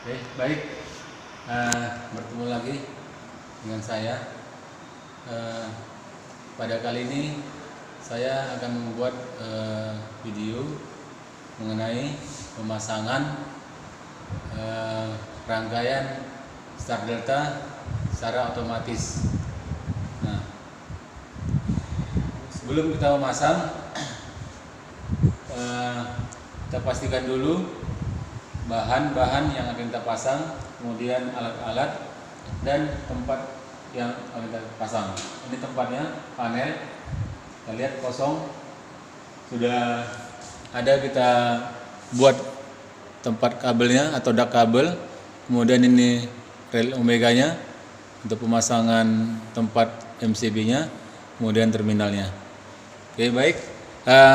Oke, baik. Bertemu lagi dengan saya. Pada kali ini saya akan membuat video mengenai pemasangan rangkaian Star Delta secara otomatis. Nah, sebelum kita memasang, kita pastikan dulu bahan-bahan yang akan kita pasang, kemudian alat-alat dan tempat yang akan kita pasang. Ini tempatnya, panel. Kita lihat kosong. Sudah ada kita buat tempat kabelnya atau dak kabel. Kemudian ini rel omeganya untuk pemasangan tempat MCB-nya, kemudian terminalnya. Oke, baik.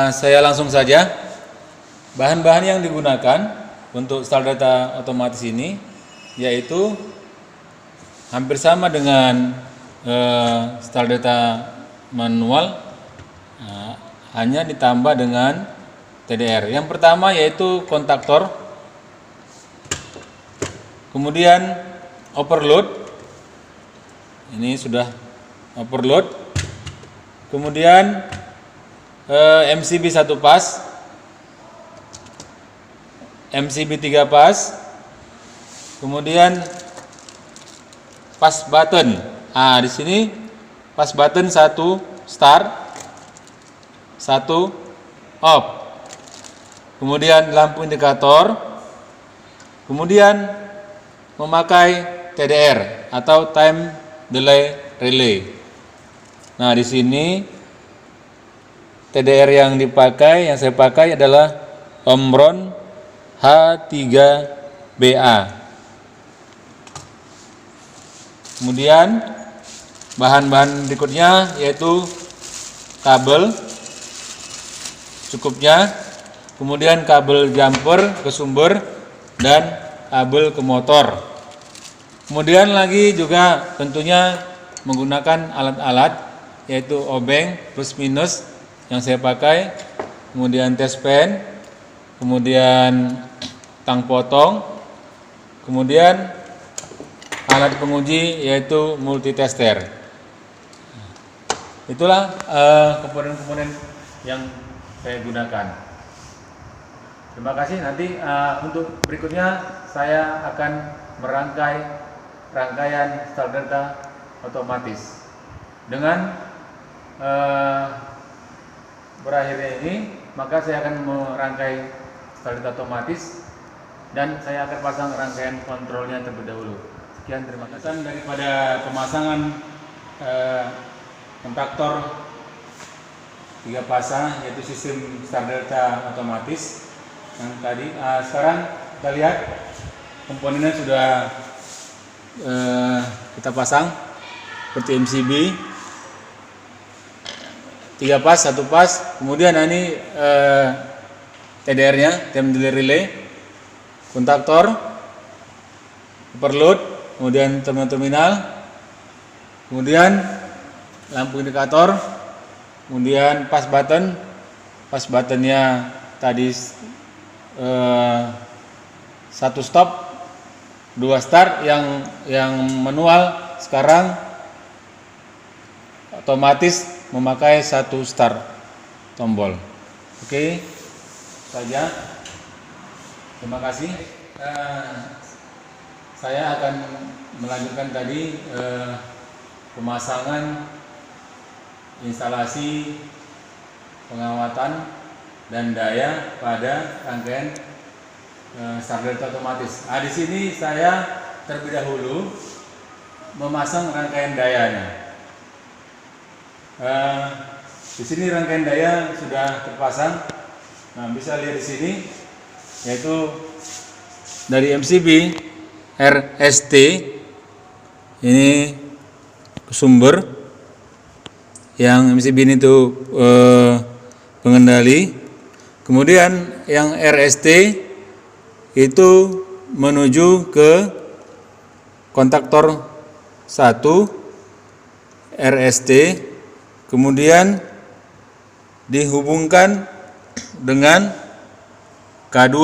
Saya langsung saja. Bahan-bahan yang digunakan untuk Star Delta otomatis ini yaitu hampir sama dengan Star Delta manual, hanya ditambah dengan TDR. Yang pertama yaitu kontaktor, kemudian overload, ini sudah overload, kemudian MCB 1 pas, MCB 3 pas, kemudian pas button. Di sini pas button 1 start, 1 off. Kemudian lampu indikator, kemudian memakai TDR atau time delay relay. Nah, di sini TDR yang dipakai, yang saya pakai adalah Omron H3BA. Kemudian bahan-bahan berikutnya yaitu kabel cukupnya, kemudian kabel jumper ke sumber dan kabel ke motor. Kemudian lagi juga tentunya menggunakan alat-alat yaitu obeng plus minus yang saya pakai, kemudian test pen, kemudian tang potong, kemudian alat penguji yaitu multitester. Itulah komponen-komponen yang saya gunakan. Terima kasih. Nanti untuk berikutnya saya akan merangkai rangkaian Star Delta otomatis. Dengan berakhirnya ini, maka saya akan merangkai Star Delta otomatis dan saya akan pasang rangkaian kontrolnya terlebih dahulu. Sekian, terima kasih. Daripada pemasangan kontaktor 3 pasang yaitu sistem Star Delta otomatis yang tadi, sekarang kita lihat komponennya sudah kita pasang seperti MCB 3 pas, 1 pas, kemudian ini TDR-nya, time delay relay, kontaktor, overload, kemudian terminal, kemudian lampu indikator, kemudian pas button. Pas buttonnya tadi 1 stop, 2 start, yang manual sekarang otomatis memakai 1 start tombol. Oke, saja. Terima kasih. Saya akan melanjutkan tadi pemasangan instalasi pengawatan dan daya pada rangkaian Star Delta otomatis. Di sini saya terlebih dahulu memasang rangkaian dayanya. Di sini rangkaian daya sudah terpasang. Nah, bisa lihat di sini yaitu dari MCB RST ini sumber, yang MCB ini tuh pengendali, kemudian yang RST itu menuju ke kontaktor 1 RST, kemudian dihubungkan dengan K2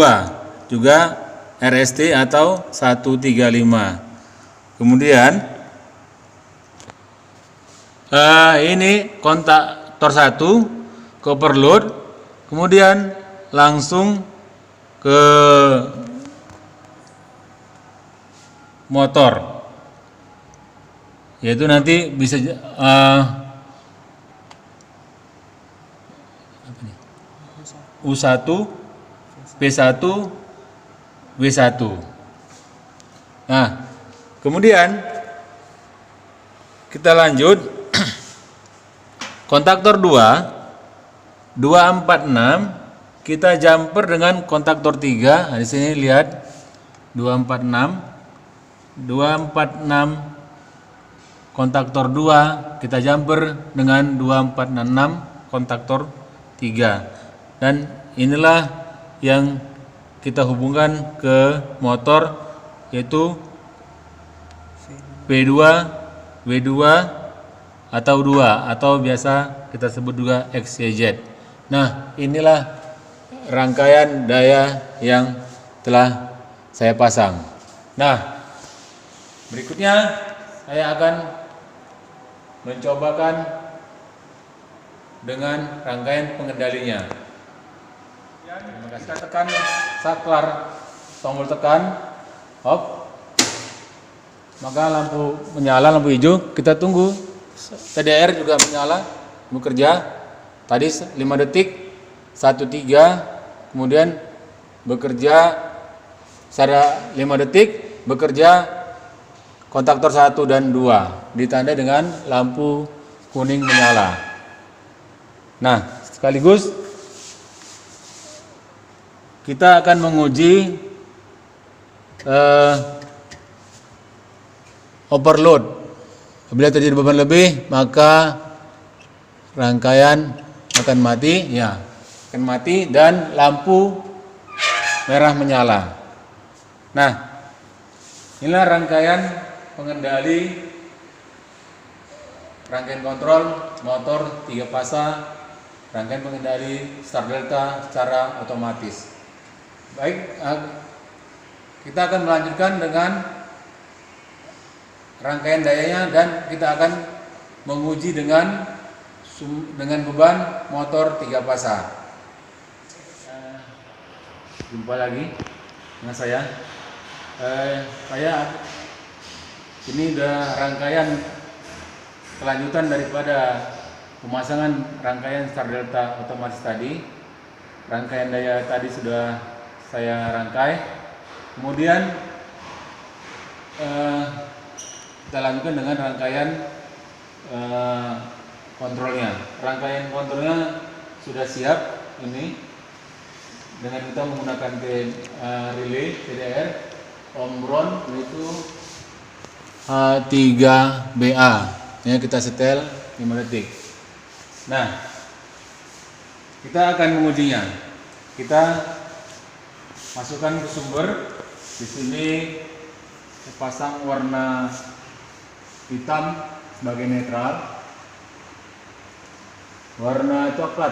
juga RST atau 135. Kemudian ini kontaktor 1 ke overload, kemudian langsung ke motor, yaitu nanti bisa U1, P1, W1. Nah, kemudian kita lanjut kontaktor 2 246 kita jumper dengan kontaktor 3. Nah, di sini lihat 246 kontaktor 2 kita jumper dengan 2466 kontaktor 3. Dan inilah yang kita hubungkan ke motor, yaitu P2, W2 atau 2 atau biasa kita sebut juga XYZ. Nah, inilah rangkaian daya yang telah saya pasang. Nah, berikutnya saya akan mencobakan dengan rangkaian pengendalinya. Kita tekan saklar tombol tekan off, maka lampu menyala, lampu hijau. Kita tunggu TDR juga menyala, bekerja. Tadi 5 detik 13, kemudian bekerja secara 5 detik, bekerja kontaktor 1 dan 2 ditandai dengan lampu kuning menyala. Nah, sekaligus kita akan menguji overload. Apabila terjadi beban lebih, maka rangkaian akan mati, ya, akan mati dan lampu merah menyala. Nah, inilah rangkaian pengendali rangkaian kontrol motor 3 fasa, rangkaian pengendali start delta secara otomatis. Baik, kita akan melanjutkan dengan rangkaian dayanya dan kita akan menguji dengan beban motor 3 fasa. Jumpa lagi dengan saya. Ini udah rangkaian kelanjutan daripada pemasangan rangkaian start delta otomatis tadi. Rangkaian daya tadi sudah saya rangkai. Kemudian kita lanjutkan dengan rangkaian kontrolnya. Rangkaian kontrolnya sudah siap ini dengan kita menggunakan relay TDR Omron, yaitu H3BA. Ya, kita setel 5 detik. Nah, kita akan mengujinya. Kita masukkan ke sumber. Di sini saya pasang warna hitam sebagai netral, warna coklat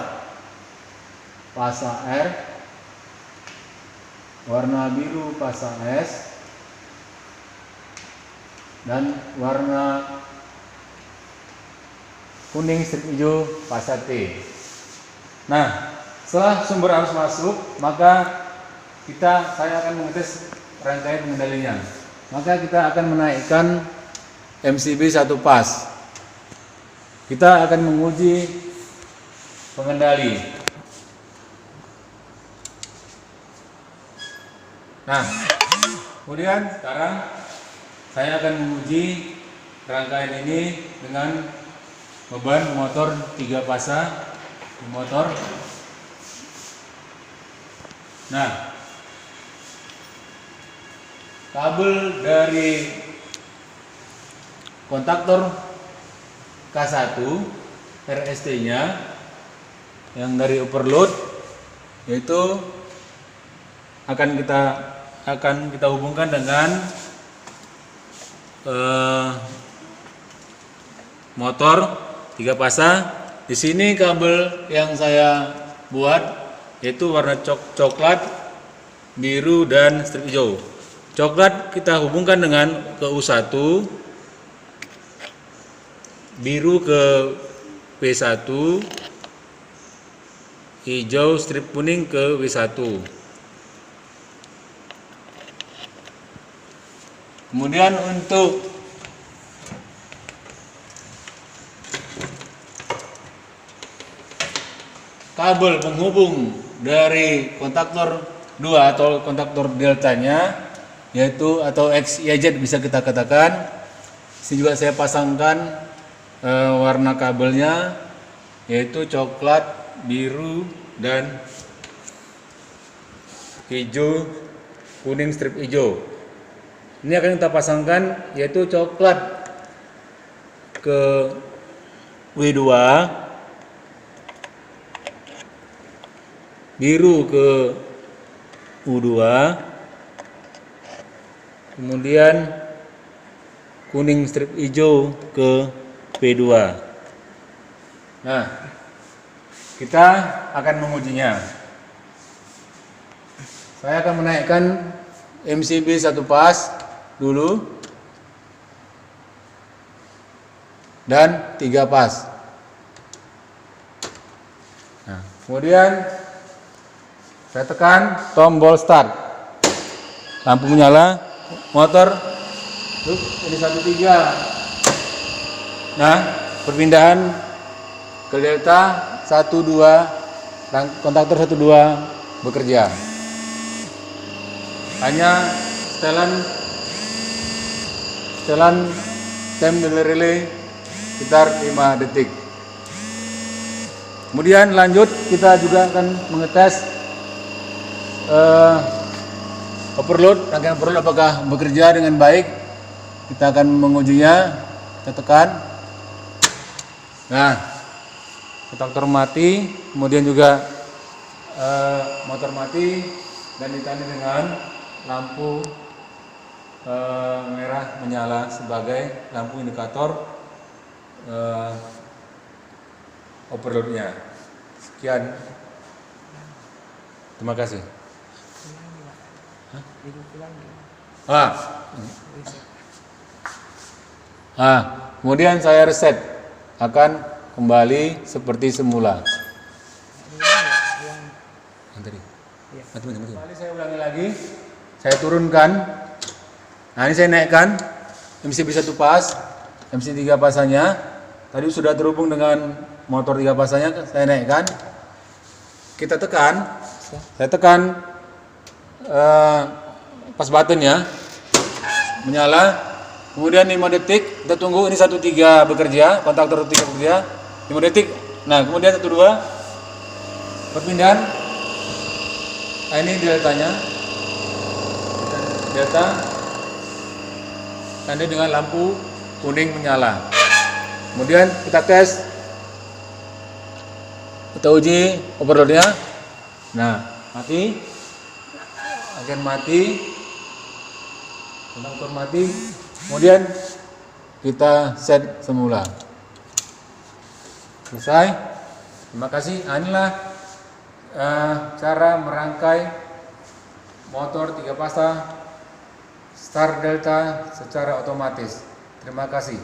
fasa R, warna biru fasa S, dan warna kuning strip hijau fasa T. Nah, setelah sumber arus masuk, maka saya akan mengetes rangkaian pengendalinya. Maka kita akan menaikkan MCB 1 pas. Kita akan menguji pengendali. Nah, kemudian sekarang saya akan menguji rangkaian ini dengan beban motor 3 fasa di motor. Nah, kabel dari kontaktor K1 RST-nya yang dari overload, yaitu akan kita hubungkan dengan motor 3 fasa. Di sini kabel yang saya buat yaitu warna coklat biru dan strip hijau. Coklat kita hubungkan dengan ke U1, biru ke P1, hijau strip kuning ke W1. Kemudian untuk kabel penghubung dari kontaktor 2 atau kontaktor deltanya, yaitu atau XYZ bisa kita katakan. Sini juga saya pasangkan warna kabelnya yaitu coklat, biru dan hijau, kuning strip hijau. Ini akan kita pasangkan yaitu coklat ke W2, biru ke U2, kemudian kuning strip hijau ke P2. Nah, kita akan mengujinya. Saya akan menaikkan MCB 1 pas dulu dan 3 pas. Nah, kemudian saya tekan tombol start, lampu menyala, motor ini 1-3. Nah, perpindahan ke delta 1-2, kontaktor 1-2 bekerja. Hanya setelan time delay sekitar 5 detik. Kemudian lanjut kita juga akan mengetes overload, rangkaian overload apakah bekerja dengan baik. Kita akan mengujinya. Kita tekan. Nah, kontaktor mati, kemudian juga motor mati dan ditandai dengan lampu merah menyala sebagai lampu indikator overloadnya. Sekian. Terima kasih. Kemudian saya reset, akan kembali seperti semula. Kembali saya ulangi lagi, saya turunkan. Nah, ini saya naikkan MCB 1 pas, MC 3 pasannya. Tadi sudah terhubung dengan motor 3 pasannya, saya naikkan. Kita tekan, saya tekan pas button ya, menyala. Kemudian 5 detik, kita tunggu ini 1-3 bekerja, kontaktor 1-3 bekerja, 5 detik. Nah, kemudian 1-2 perpindahan. Nah, ini deltanya, delta tanda dengan lampu kuning menyala. Kemudian kita tes, kita uji overloadnya. Nah, mati, akan mati, kontaktor mati. Kemudian kita set semula. Selesai. Terima kasih. Inilah cara merangkai motor 3 pasta Star Delta secara otomatis. Terima kasih.